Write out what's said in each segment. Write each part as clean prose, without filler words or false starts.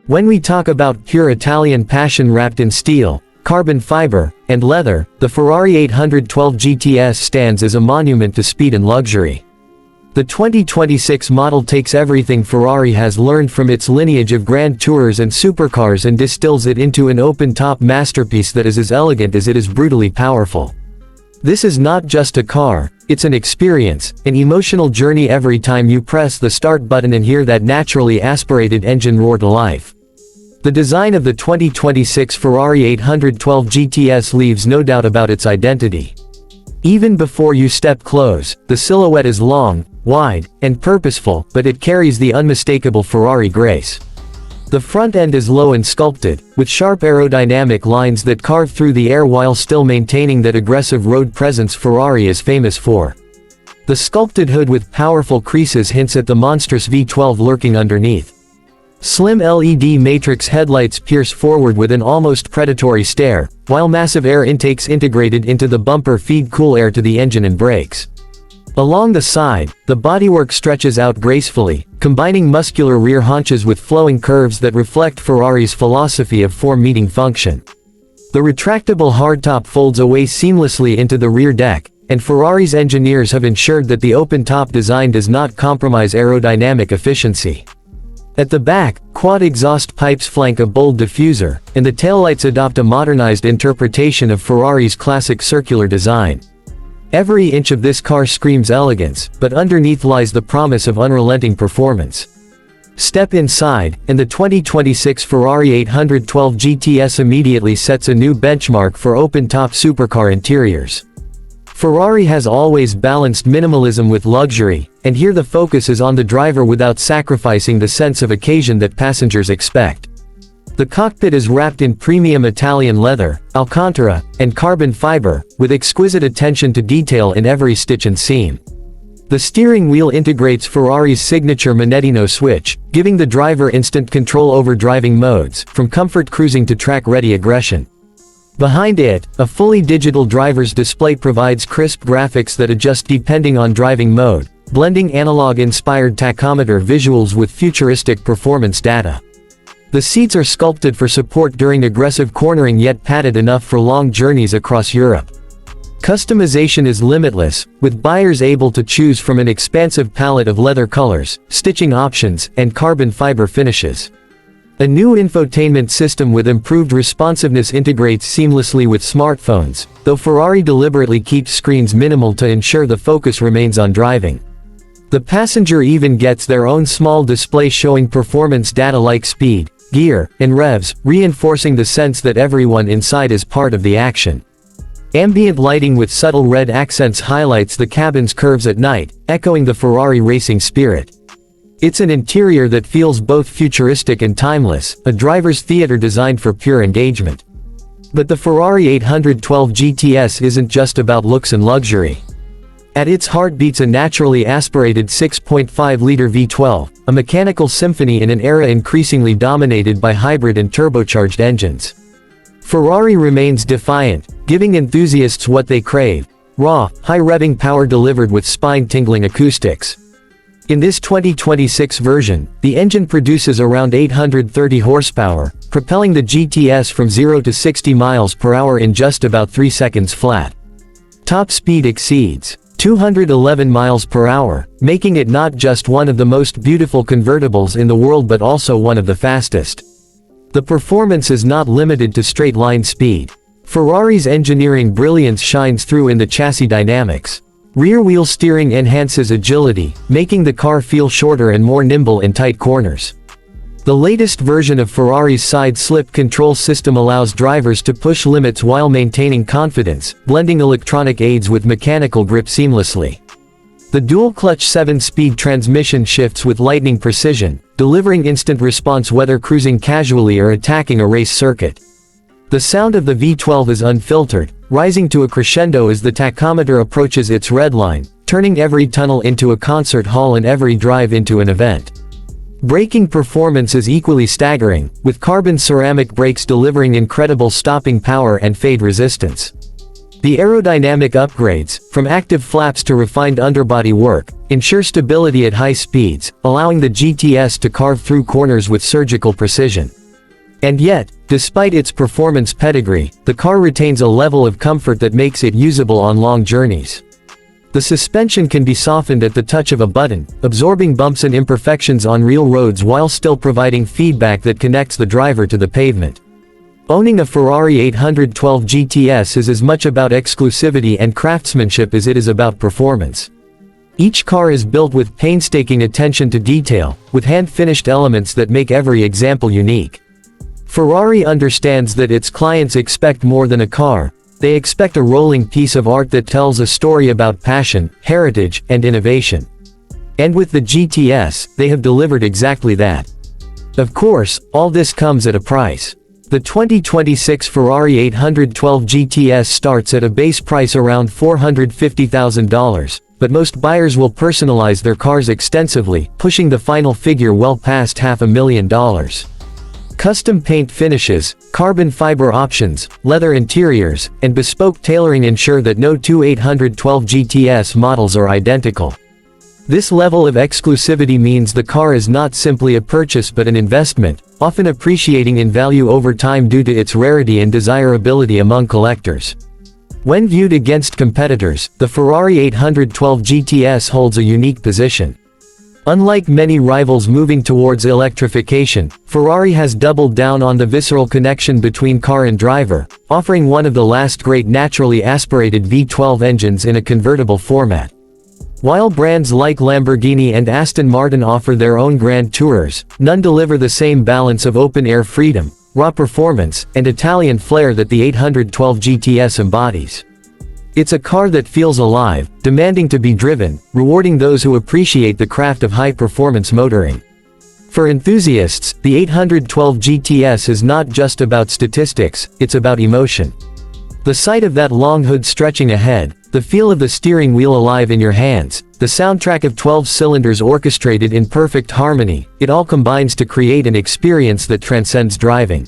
When we talk about pure Italian passion wrapped in steel, carbon fiber, and leather, the Ferrari 812 GTS stands as a monument to speed and luxury. The 2026 model takes everything Ferrari has learned from its lineage of Grand Tours and supercars and distills it into an open-top masterpiece that is as elegant as it is brutally powerful. This is not just a car, it's an experience, an emotional journey every time you press the start button and hear that naturally aspirated engine roar to life. The design of the 2026 Ferrari 812 GTS leaves no doubt about its identity. Even before you step close, the silhouette is long, wide, and purposeful, but it carries the unmistakable Ferrari grace. The front end is low and sculpted, with sharp aerodynamic lines that carve through the air while still maintaining that aggressive road presence Ferrari is famous for. The sculpted hood with powerful creases hints at the monstrous V12 lurking underneath. Slim LED matrix headlights pierce forward with an almost predatory stare, while massive air intakes integrated into the bumper feed cool air to the engine and brakes. Along the side, the bodywork stretches out gracefully, combining muscular rear haunches with flowing curves that reflect Ferrari's philosophy of form meeting function. The retractable hardtop folds away seamlessly into the rear deck, and Ferrari's engineers have ensured that the open-top design does not compromise aerodynamic efficiency. At the back, quad exhaust pipes flank a bold diffuser, and the taillights adopt a modernized interpretation of Ferrari's classic circular design. Every inch of this car screams elegance, but underneath lies the promise of unrelenting performance. Step inside, and the 2026 Ferrari 812 GTS immediately sets a new benchmark for open-top supercar interiors. Ferrari has always balanced minimalism with luxury, and here the focus is on the driver without sacrificing the sense of occasion that passengers expect. The cockpit is wrapped in premium Italian leather, Alcantara, and carbon fiber, with exquisite attention to detail in every stitch and seam. The steering wheel integrates Ferrari's signature Manettino switch, giving the driver instant control over driving modes, from comfort cruising to track-ready aggression. Behind it, a fully digital driver's display provides crisp graphics that adjust depending on driving mode, blending analog-inspired tachometer visuals with futuristic performance data. The seats are sculpted for support during aggressive cornering yet padded enough for long journeys across Europe. Customization is limitless, with buyers able to choose from an expansive palette of leather colors, stitching options, and carbon fiber finishes. A new infotainment system with improved responsiveness integrates seamlessly with smartphones, though Ferrari deliberately keeps screens minimal to ensure the focus remains on driving. The passenger even gets their own small display showing performance data like speed, gear, and revs, reinforcing the sense that everyone inside is part of the action. Ambient lighting with subtle red accents highlights the cabin's curves at night, echoing the Ferrari racing spirit. It's an interior that feels both futuristic and timeless, a driver's theater designed for pure engagement. But the Ferrari 812 GTS isn't just about looks and luxury. At its heart beats a naturally aspirated 6.5-liter V12, a mechanical symphony in an era increasingly dominated by hybrid and turbocharged engines. Ferrari remains defiant, giving enthusiasts what they crave: raw, high-revving power delivered with spine-tingling acoustics. In this 2026 version, the engine produces around 830 horsepower, propelling the GTS from 0 to 60 miles per hour in just about 3 seconds flat. Top speed exceeds 211 miles per hour, making it not just one of the most beautiful convertibles in the world but also one of the fastest. The performance is not limited to straight-line speed. Ferrari's engineering brilliance shines through in the chassis dynamics. Rear-wheel steering enhances agility, making the car feel shorter and more nimble in tight corners. The latest version of Ferrari's side-slip control system allows drivers to push limits while maintaining confidence, blending electronic aids with mechanical grip seamlessly. The dual-clutch 7-speed transmission shifts with lightning precision, delivering instant response whether cruising casually or attacking a race circuit. The sound of the V12 is unfiltered, rising to a crescendo as the tachometer approaches its red line, turning every tunnel into a concert hall and every drive into an event. Braking performance is equally staggering, with carbon ceramic brakes delivering incredible stopping power and fade resistance. The aerodynamic upgrades, from active flaps to refined underbody work, ensure stability at high speeds, allowing the GTS to carve through corners with surgical precision. And yet, despite its performance pedigree, the car retains a level of comfort that makes it usable on long journeys. The suspension can be softened at the touch of a button, absorbing bumps and imperfections on real roads while still providing feedback that connects the driver to the pavement. Owning a Ferrari 812 GTS is as much about exclusivity and craftsmanship as it is about performance. Each car is built with painstaking attention to detail, with hand-finished elements that make every example unique. Ferrari understands that its clients expect more than a car. They expect a rolling piece of art that tells a story about passion, heritage, and innovation. And with the GTS, they have delivered exactly that. Of course, all this comes at a price. The 2026 Ferrari 812 GTS starts at a base price around $450,000, but most buyers will personalize their cars extensively, pushing the final figure well past $500,000. Custom paint finishes, carbon fiber options, leather interiors, and bespoke tailoring ensure that no two 812 GTS models are identical. This level of exclusivity means the car is not simply a purchase but an investment, often appreciating in value over time due to its rarity and desirability among collectors. When viewed against competitors, the Ferrari 812 GTS holds a unique position. Unlike many rivals moving towards electrification, Ferrari has doubled down on the visceral connection between car and driver, offering one of the last great naturally aspirated V12 engines in a convertible format. While brands like Lamborghini and Aston Martin offer their own Grand Tourers, none deliver the same balance of open-air freedom, raw performance, and Italian flair that the 812 GTS embodies. It's a car that feels alive, demanding to be driven, rewarding those who appreciate the craft of high-performance motoring. For enthusiasts, the 812 GTS is not just about statistics, it's about emotion. The sight of that long hood stretching ahead, the feel of the steering wheel alive in your hands, the soundtrack of 12 cylinders orchestrated in perfect harmony, it all combines to create an experience that transcends driving.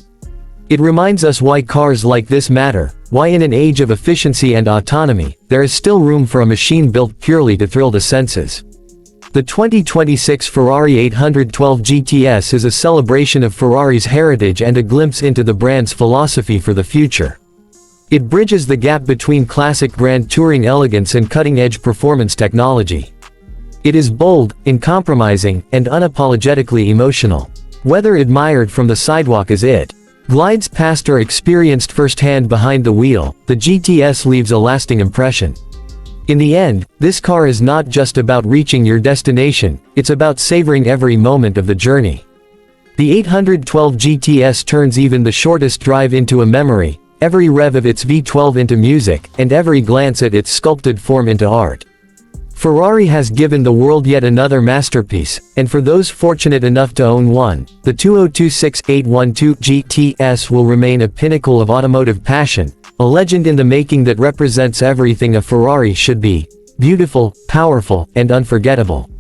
It reminds us why cars like this matter, why in an age of efficiency and autonomy, there is still room for a machine built purely to thrill the senses. The 2026 Ferrari 812 GTS is a celebration of Ferrari's heritage and a glimpse into the brand's philosophy for the future. It bridges the gap between classic Grand Touring elegance and cutting-edge performance technology. It is bold, uncompromising, and unapologetically emotional. Whether admired from the sidewalk as it glides past or experienced firsthand behind the wheel, the GTS leaves a lasting impression. In the end, this car is not just about reaching your destination, it's about savoring every moment of the journey. The 812 GTS turns even the shortest drive into a memory, every rev of its V12 into music, and every glance at its sculpted form into art. Ferrari has given the world yet another masterpiece, and for those fortunate enough to own one, the 2026-812 GTS will remain a pinnacle of automotive passion, a legend in the making that represents everything a Ferrari should be: beautiful, powerful, and unforgettable.